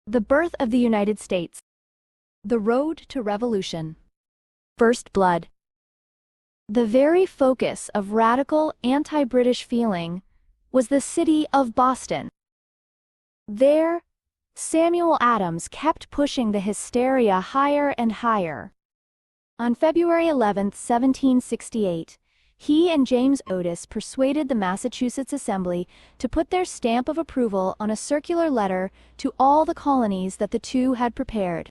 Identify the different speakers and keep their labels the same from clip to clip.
Speaker 1: The birth of the United States. The road to revolution. First blood. The very focus of radical anti-British feeling was the city of Boston. There, Samuel Adams kept pushing the hysteria higher and higher. On February 11, 1768, he and James Otis persuaded the Massachusetts Assembly to put their stamp of approval on a circular letter to all the colonies that the two had prepared.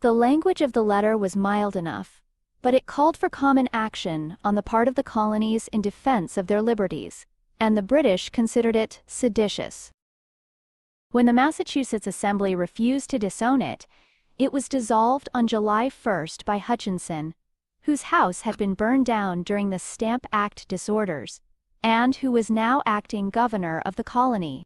Speaker 1: The language of the letter was mild enough, but it called for common action on the part of the colonies in defense of their liberties, and the British considered it seditious. When the Massachusetts Assembly refused to disown it, it was dissolved on July 1 by Hutchinson, whose house had been burned down during the Stamp Act disorders, and who was now acting governor of the colony.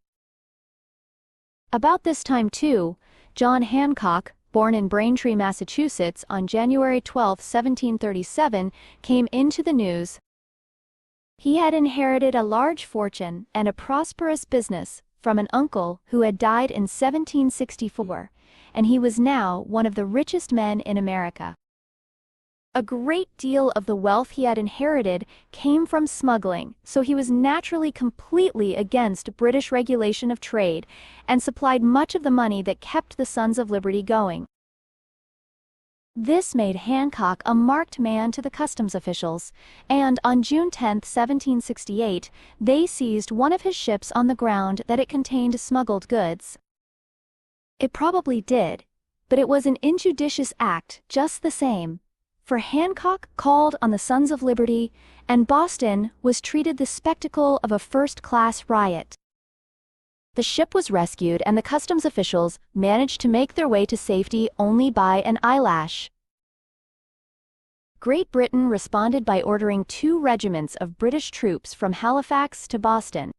Speaker 1: About this time, too, John Hancock, born in Braintree, Massachusetts, on January 12, 1737, came into the news. He had inherited a large fortune and a prosperous business from an uncle who had died in 1764, and he was now one of the richest men in America. A great deal of the wealth he had inherited came from smuggling, so he was naturally completely against British regulation of trade and supplied much of the money that kept the Sons of Liberty going. This made Hancock a marked man to the customs officials, and on June 10, 1768, they seized one of his ships on the ground that it contained smuggled goods. It probably did, but it was an injudicious act just the same, for Hancock called on the Sons of Liberty, and Boston was treated the spectacle of a first-class riot. The ship was rescued, and the customs officials managed to make their way to safety only by an eyelash. Great Britain responded by ordering 2 regiments of British troops from Halifax to Boston.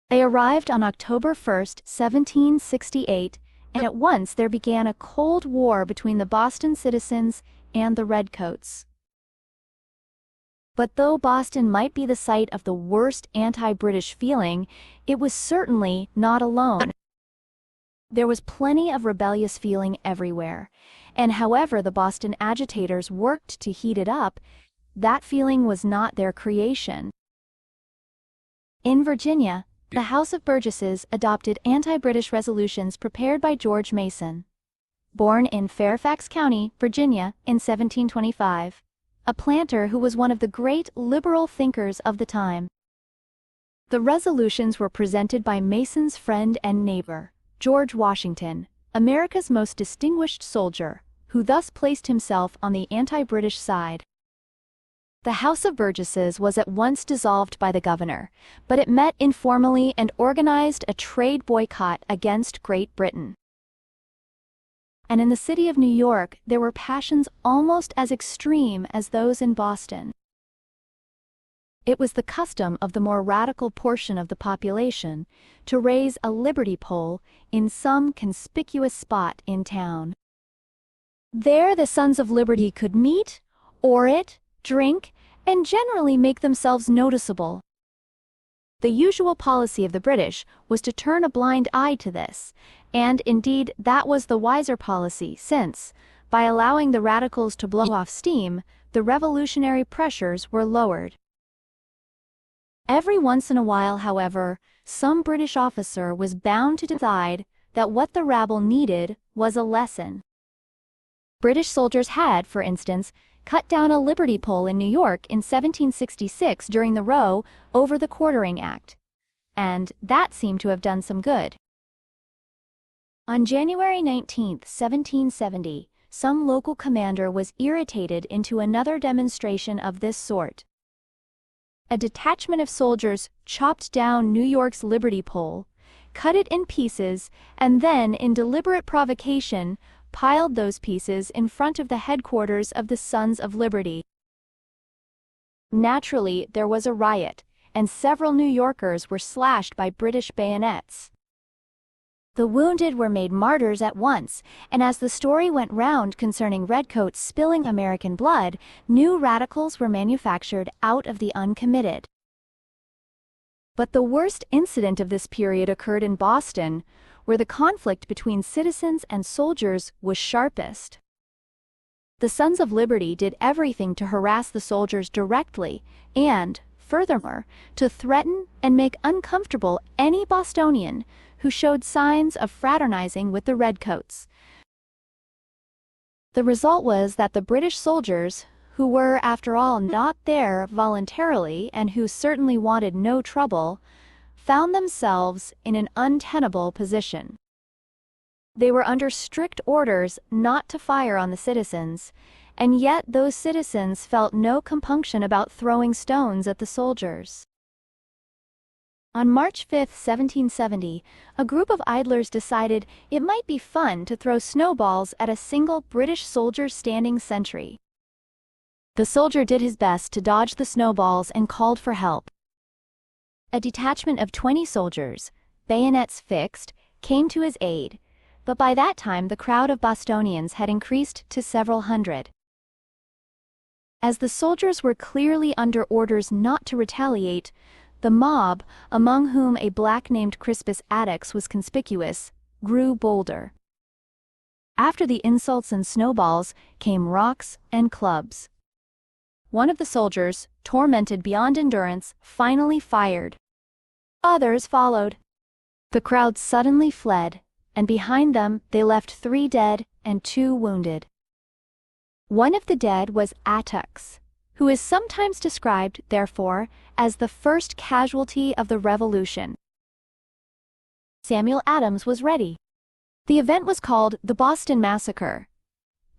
Speaker 1: They arrived on October 1, 1768, and at once there began a Cold War between the Boston citizens and the Redcoats. But though Boston might be the site of the worst anti-British feeling, it was certainly not alone. There was plenty of rebellious feeling everywhere, and however the Boston agitators worked to heat it up, that feeling was not their creation. In Virginia, the House of Burgesses adopted anti-British resolutions prepared by George Mason. Born in Fairfax County, Virginia, in 1725, a planter who was one of the great liberal thinkers of the time. The resolutions were presented by Mason's friend and neighbor, George Washington, America's most distinguished soldier, who thus placed himself on the anti-British side. The House of Burgesses was at once dissolved by the governor, but it met informally and organized a trade boycott against Great Britain. And in the city of New York, there were passions almost as extreme as those in Boston. It was the custom of the more radical portion of the population to raise a liberty pole in some conspicuous spot in town. There the Sons of Liberty could meet, orate, drink, and generally make themselves noticeable. The usual policy of the British was to turn a blind eye to this, and indeed that was the wiser policy since, by allowing the radicals to blow off steam, the revolutionary pressures were lowered. Every once in a while, however, some British officer was bound to decide that what the rabble needed was a lesson. British soldiers had, for instance, cut down a liberty pole in New York in 1766 during the row over the Quartering Act, and that seemed to have done some good. On January 19, 1770, some local commander was irritated into another demonstration of this sort. A detachment of soldiers chopped down New York's liberty pole, cut it in pieces, and then, in deliberate provocation, piled those pieces in front of the headquarters of the Sons of Liberty. Naturally, there was a riot, and several New Yorkers were slashed by British bayonets. The wounded were made martyrs at once, and as the story went round concerning redcoats spilling American blood, new radicals were manufactured out of the uncommitted. But the worst incident of this period occurred in Boston, where the conflict between citizens and soldiers was sharpest. The Sons of Liberty did everything to harass the soldiers directly and, furthermore, to threaten and make uncomfortable any Bostonian who showed signs of fraternizing with the Redcoats. The result was that the British soldiers, who were, after all, not there voluntarily and who certainly wanted no trouble, found themselves in an untenable position. They were under strict orders not to fire on the citizens, and yet those citizens felt no compunction about throwing stones at the soldiers. On March 5, 1770, a group of idlers decided it might be fun to throw snowballs at a single British soldier standing sentry. The soldier did his best to dodge the snowballs and called for help. A detachment of 20 soldiers, bayonets fixed, came to his aid, but by that time the crowd of Bostonians had increased to several hundred. As the soldiers were clearly under orders not to retaliate, the mob, among whom a black named Crispus Attucks was conspicuous, grew bolder. After the insults and snowballs came rocks and clubs. One of the soldiers, tormented beyond endurance, finally fired. Others followed. The crowd suddenly fled, and behind them they left 3 dead and 2 wounded. One of the dead was Attucks, who is sometimes described, therefore, as the first casualty of the Revolution. Samuel Adams was ready. The event was called the Boston Massacre,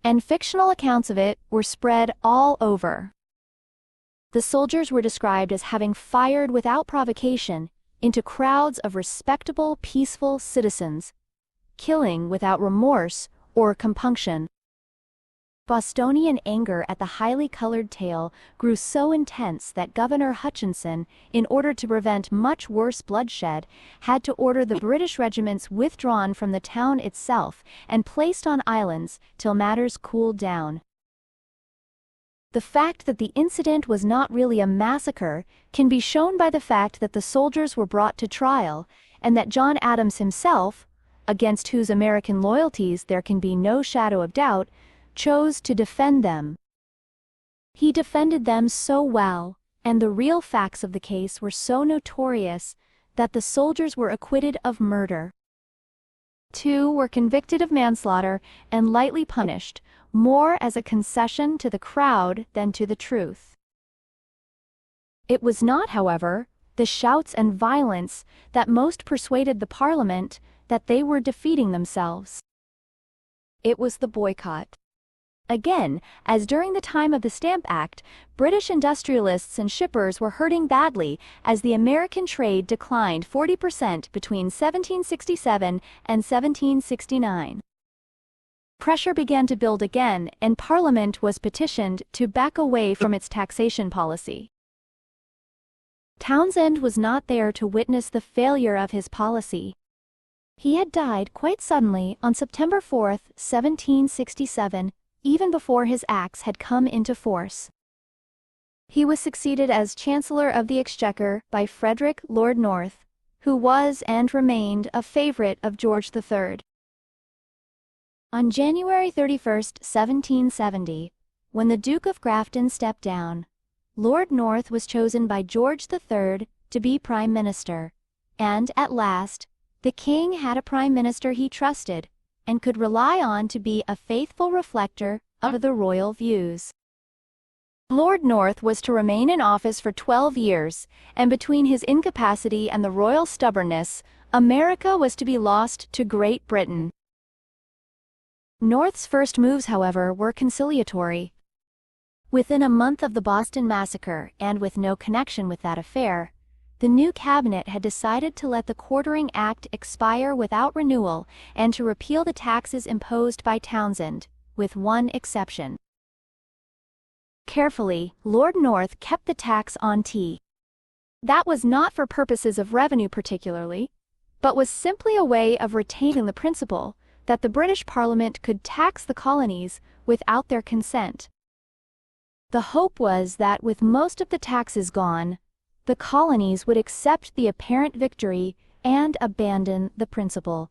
Speaker 1: and fictional accounts of it were spread all over. The soldiers were described as having fired without provocation into crowds of respectable, peaceful citizens, killing without remorse or compunction. Bostonian anger at the highly colored tale grew so intense that Governor Hutchinson, in order to prevent much worse bloodshed, had to order the British regiments withdrawn from the town itself and placed on islands till matters cooled down. The fact that the incident was not really a massacre can be shown by the fact that the soldiers were brought to trial, and that John Adams himself, against whose American loyalties there can be no shadow of doubt, chose to defend them. He defended them so well, and the real facts of the case were so notorious, that the soldiers were acquitted of murder. 2 were convicted of manslaughter and lightly punished, more as a concession to the crowd than to the truth. It was not, however, the shouts and violence that most persuaded the Parliament that they were defeating themselves. It was the boycott. Again, as during the time of the Stamp Act, British industrialists and shippers were hurting badly as the American trade declined 40% between 1767 and 1769. Pressure began to build again, and Parliament was petitioned to back away from its taxation policy. Townshend was not there to witness the failure of his policy. He had died quite suddenly on September 4, 1767, even before his acts had come into force. He was succeeded as Chancellor of the Exchequer by Frederick Lord North, who was and remained a favorite of George III. On January 31, 1770, when the Duke of Grafton stepped down, Lord North was chosen by George III to be Prime Minister, and at last, the King had a Prime Minister he trusted and could rely on to be a faithful reflector of the royal views. Lord North was to remain in office for 12 years, and between his incapacity and the royal stubbornness, America was to be lost to Great Britain. North's first moves, however, were conciliatory. Within a month of the Boston Massacre, and with no connection with that affair, the new cabinet had decided to let the Quartering Act expire without renewal and to repeal the taxes imposed by Townshend, with one exception. Carefully, Lord North kept the tax on tea. That was not for purposes of revenue particularly, but was simply a way of retaining the principle that the British Parliament could tax the colonies without their consent. The hope was that with most of the taxes gone, the colonies would accept the apparent victory and abandon the principle.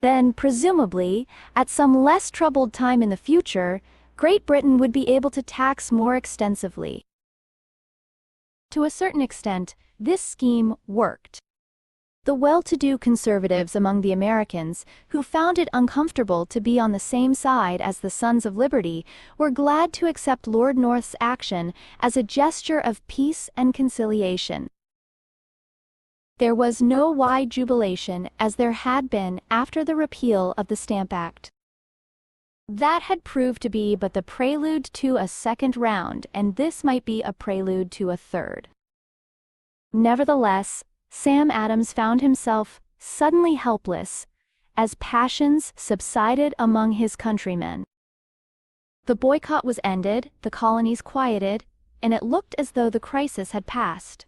Speaker 1: Then, presumably, at some less troubled time in the future, Great Britain would be able to tax more extensively. To a certain extent, this scheme worked. The well-to-do conservatives among the Americans, who found it uncomfortable to be on the same side as the Sons of Liberty, were glad to accept Lord North's action as a gesture of peace and conciliation. There was no wide jubilation as there had been after the repeal of the Stamp Act. That had proved to be but the prelude to a second round, and this might be a prelude to a third. Nevertheless, Sam Adams found himself suddenly helpless as passions subsided among his countrymen. The boycott was ended, the colonies quieted, and it looked as though the crisis had passed.